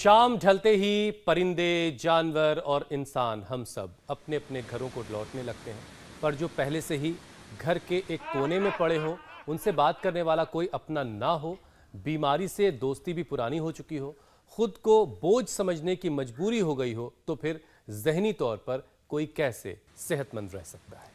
शाम ढलते ही परिंदे, जानवर और इंसान हम सब अपने अपने घरों को लौटने लगते हैं। पर जो पहले से ही घर के एक कोने में पड़े हों, उनसे बात करने वाला कोई अपना ना हो, बीमारी से दोस्ती भी पुरानी हो चुकी हो, खुद को बोझ समझने की मजबूरी हो गई हो, तो फिर जहनी तौर पर कोई कैसे सेहतमंद रह सकता है?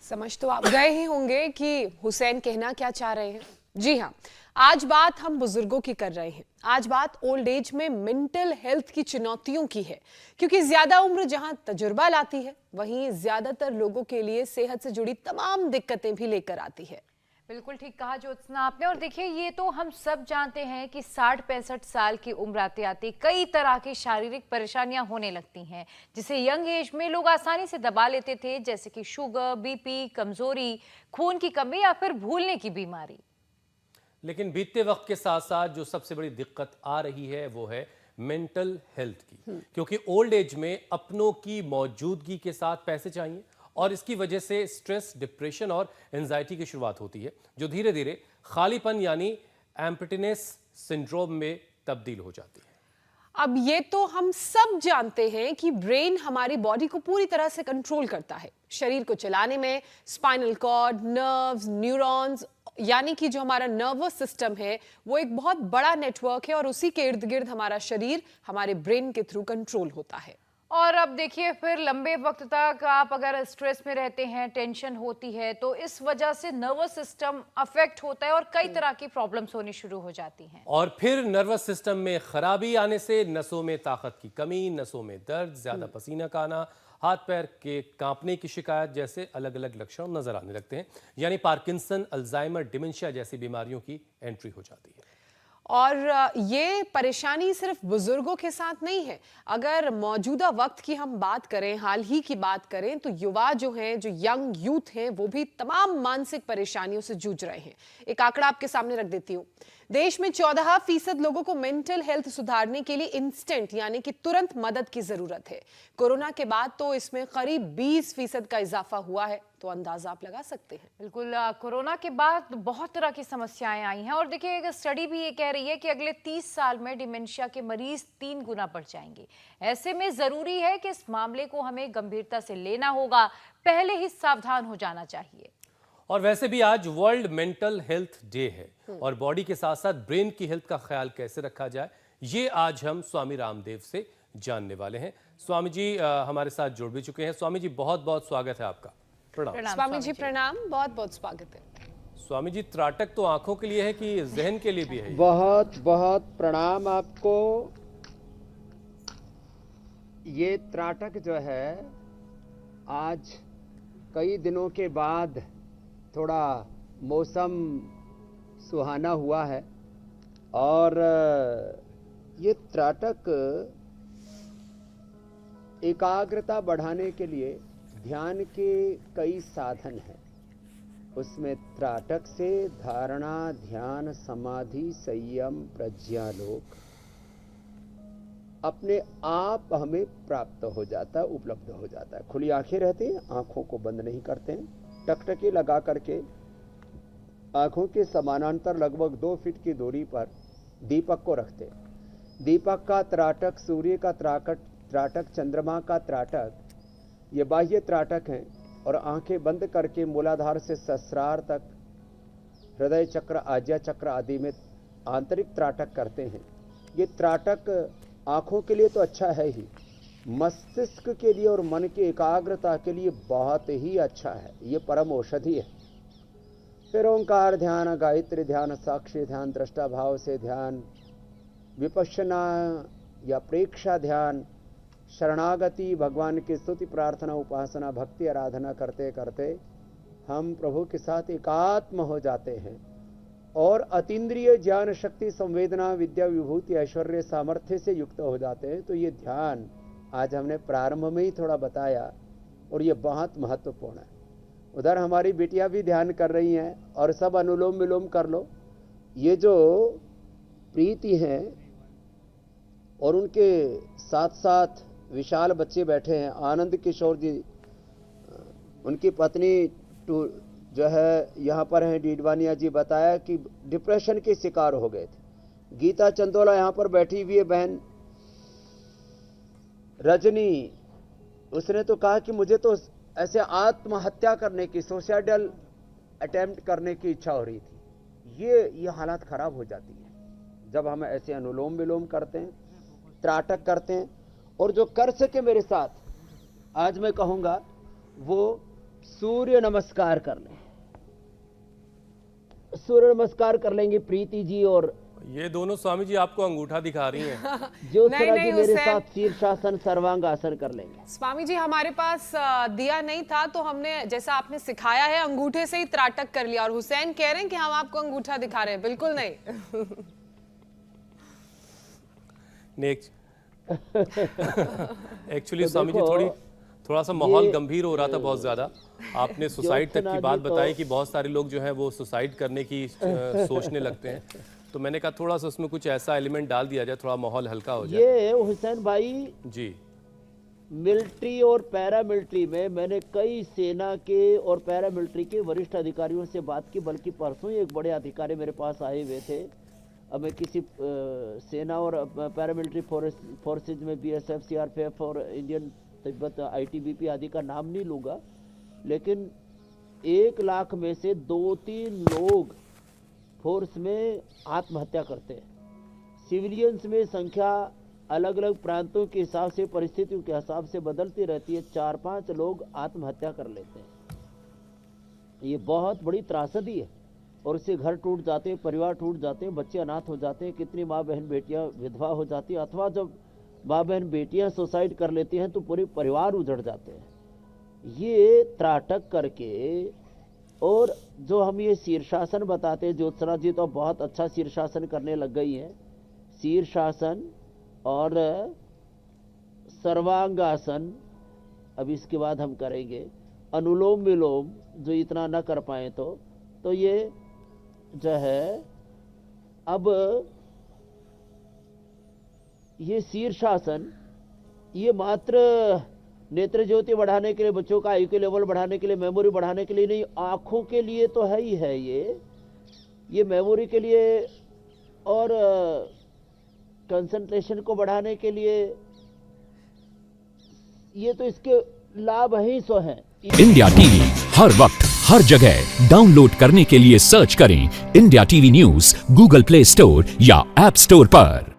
समझ तो आप गए ही होंगे कि हुसैन कहना क्या चाह रहे हैं। जी हाँ, आज बात हम बुजुर्गों की कर रहे हैं। आज बात ओल्ड एज में मेंटल हेल्थ की चुनौतियों की है, क्योंकि ज्यादा उम्र जहां तजुर्बा लाती है, वहीं ज्यादातर लोगों के लिए सेहत से जुड़ी तमाम दिक्कतें भी लेकर आती है। बिल्कुल ठीक कहा ज्योत्सना आपने। और देखिए, ये तो हम सब जानते हैं कि 60-65 साल की उम्र आते आते कई तरह की शारीरिक परेशानियां होने लगती हैं, जिसे यंग एज में लोग आसानी से दबा लेते थे, जैसे कि शुगर, बीपी, कमजोरी, खून की कमी या फिर भूलने की बीमारी। लेकिन बीतते वक्त के साथ साथ जो सबसे बड़ी दिक्कत आ रही है वो है मेंटल हेल्थ की, क्योंकि ओल्ड एज में अपनों की मौजूदगी के साथ पैसे चाहिए और इसकी वजह से स्ट्रेस, डिप्रेशन और एंजाइटी की शुरुआत होती है, जो धीरे धीरे खालीपन यानी एम्प्टीनेस सिंड्रोम में तब्दील हो जाती है। अब ये तो हम सब जानते हैं कि ब्रेन हमारी बॉडी को पूरी तरह से कंट्रोल करता है। शरीर को चलाने में स्पाइनल कॉर्ड, नर्व्स, न्यूरॉन्स, यानी कि जो हमारा नर्वस सिस्टम है, वो एक बहुत बड़ा नेटवर्क है और उसी के इर्द गिर्द हमारा शरीर हमारे ब्रेन के थ्रू कंट्रोल होता है। और अब देखिए, फिर लंबे वक्त तक आप अगर स्ट्रेस में रहते हैं, टेंशन होती है, तो इस वजह से नर्वस सिस्टम अफेक्ट होता है और कई तरह की प्रॉब्लम्स होनी शुरू हो जाती हैं। और फिर नर्वस सिस्टम में खराबी आने से नसों में ताकत की कमी, नसों में दर्द, ज्यादा पसीना का आना, हाथ पैर के कांपने की शिकायत जैसे अलग अलग लक्षण नजर आने लगते हैं। यानी पार्किंसन, अल्जाइमर, डिमेंशिया जैसी बीमारियों की एंट्री हो जाती है। और ये परेशानी सिर्फ बुजुर्गों के साथ नहीं है। अगर मौजूदा वक्त की हम बात करें, हाल ही की बात करें, तो युवा जो हैं, जो यंग यूथ हैं, वो भी तमाम मानसिक परेशानियों से जूझ रहे हैं। एक आंकड़ा आपके सामने रख देती हूँ। देश में 14% लोगों को मेंटल हेल्थ सुधारने के लिए इंस्टेंट यानी कि तुरंत मदद की जरूरत है। कोरोना के बाद तो इसमें करीब 20% का इजाफा हुआ है, तो अंदाजा आप लगा सकते हैं। बिल्कुल, कोरोना के बाद बहुत तरह की समस्याएं आई हैं। और देखिए, एक स्टडी भी ये कह रही है कि अगले 30 साल में डिमेंशिया के मरीज 3 गुना बढ़ जाएंगे। ऐसे में जरूरी है कि इस मामले को हमें गंभीरता से लेना होगा, पहले ही सावधान हो जाना चाहिए। और वैसे भी आज वर्ल्ड मेंटल हेल्थ डे है और बॉडी के साथ साथ ब्रेन की हेल्थ का ख्याल कैसे रखा जाए, ये आज हम स्वामी रामदेव से जानने वाले हैं। स्वामी जी हमारे साथ जुड़ भी चुके हैं। स्वामी जी, बहुत बहुत स्वागत है आपका। प्रणाम। स्वामी जी प्रणाम, बहुत बहुत स्वागत है। स्वामी जी, त्राटक तो आंखों के लिए है कि जहन के लिए भी है? बहुत बहुत प्रणाम आपको। ये त्राटक जो है, आज कई दिनों के बाद थोड़ा मौसम सुहाना हुआ है और ये त्राटक एकाग्रता बढ़ाने के लिए ध्यान के कई साधन हैं। उसमें त्राटक से धारणा, ध्यान, समाधि, संयम, प्रज्ञालोक अपने आप हमें प्राप्त हो जाता है, उपलब्ध हो जाता है। खुली आंखें रहती हैं, आंखों को बंद नहीं करते हैं, टकटकी लगा करके आंखों के समानांतर लगभग 2 फीट की दूरी पर दीपक को रखते हैं। दीपक का त्राटक, सूर्य का त्राटक, चंद्रमा का त्राटक, ये बाह्य त्राटक हैं। और आंखें बंद करके मूलाधार से सहस्रार तक, हृदय चक्र, आज्या चक्र आदि में आंतरिक त्राटक करते हैं। ये त्राटक आंखों के लिए तो अच्छा है ही, मस्तिष्क के लिए और मन की एकाग्रता के लिए बहुत ही अच्छा है। ये परम औषधि है। फिर ओंकार ध्यान, गायत्री ध्यान, साक्षी ध्यान, दृष्टा भाव से ध्यान, विपश्यना या प्रेक्षा ध्यान, शरणागति, भगवान की स्तुति, प्रार्थना, उपासना, भक्ति, आराधना करते करते हम प्रभु के साथ एकात्म हो जाते हैं और अतीन्द्रिय ज्ञान, शक्ति, संवेदना, विद्या, विभूति, ऐश्वर्य, सामर्थ्य से युक्त हो जाते हैं। तो ये ध्यान आज हमने प्रारंभ में ही थोड़ा बताया और ये बहुत महत्वपूर्ण है। उधर हमारी बेटियां भी ध्यान कर रही हैं और सब अनुलोम विलोम कर लो। ये जो प्रीति है और उनके साथ साथ विशाल बच्चे बैठे हैं, आनंद किशोर जी, उनकी पत्नी जो है यहाँ पर हैं, डीडवानिया जी, बताया कि डिप्रेशन के शिकार हो गए थे। गीता चंदोला यहाँ पर बैठी हुई है बहन, रजनी, उसने तो कहा कि मुझे तो ऐसे आत्महत्या करने की, सुसाइडल अटेम्प्ट करने की इच्छा हो रही थी। ये हालात खराब हो जाती है जब हम ऐसे अनुलोम विलोम करते हैं, त्राटक करते हैं। और जो कर सके मेरे साथ, आज मैं कहूंगा वो सूर्य नमस्कार कर लें। सूर्य नमस्कार कर लेंगे प्रीति जी, और ये दोनों स्वामी जी आपको अंगूठा दिखा रही हैं। ज्योत्सना नहीं, जी मेरे हुसैन। साथ शीर्षासन सर्वांगासन कर लेंगे। स्वामी जी हमारे पास दिया नहीं था, तो हमने जैसा आपने सिखाया है अंगूठे से ही त्राटक कर लिया। और हुसैन कह रहे हैं कि हम आपको अंगूठा दिखा रहे हैं। बिल्कुल नहीं। नेक्स्ट एक्चुअली तो स्वामी जी देखो, थोड़ा सा माहौल ये- गंभीर हो रहा था बहुत ज़्यादा। आपने सुसाइड तक की ज्योत्सना बात जी तो- बताई कि बहुत सारे लोग जो हैं वो सुसाइड करने की सोचने लगते हैं, तो मैंने कहा थोड़ा सा उसमें कुछ ऐसा एलिमेंट डाल दिया जाए, थोड़ा माहौल हल्का हो जाए। ये हुसैन भाई, जी मिलिट्री और पैरामिलिट्री में मैंने कई सेना के और पैरामिलिट्री के वरिष्ठ अधिकारियों से बात की, बल्कि परसों ही एक बड़े अधिकारी मेरे पास आए हुए थे। अब मैं किसी सेना और पैरामिलिट्री फोर्सेज में बीएसएफ, सीआरपीएफ और इंडियन तिब्बत आईटीबीपी आदि का नाम नहीं लूँगा, लेकिन 1 लाख में से 2-3 लोग फोर्स में आत्महत्या करते हैं। सिविलियंस में संख्या अलग अलग प्रांतों के हिसाब से, परिस्थितियों के हिसाब से बदलती रहती है। 4-5 लोग आत्महत्या कर लेते हैं। ये बहुत बड़ी त्रासदी है, और उससे घर टूट जाते हैं, परिवार टूट जाते हैं, बच्चे अनाथ हो जाते हैं, कितनी माँ बहन बेटियां विधवा हो जाती हैं, अथवा जब माँ बहन बेटियां सुसाइड कर लेती हैं तो पूरे परिवार उजड़ जाते हैं। ये त्राटक करके, और जो हम ये शीर्षासन बताते हैं, ज्योत्सना जी तो बहुत अच्छा शीर्षासन करने लग गई हैं। शीर्षासन और सर्वांगासन अब इसके बाद हम करेंगे। अनुलोम विलोम जो इतना न कर पाए तो ये जो है, अब ये शीर्षासन, ये मात्र नेत्र ज्योति बढ़ाने के लिए, बच्चों का आयु के लेवल बढ़ाने के लिए, मेमोरी बढ़ाने के लिए नहीं, आंखों के लिए तो है ही है। ये मेमोरी के लिए और कंसंट्रेशन को बढ़ाने के लिए, ये तो इसके लाभ ही सो हैं। इंडिया टीवी हर वक्त हर जगह डाउनलोड करने के लिए सर्च करें India TV news Google play store या ऐप स्टोर पर।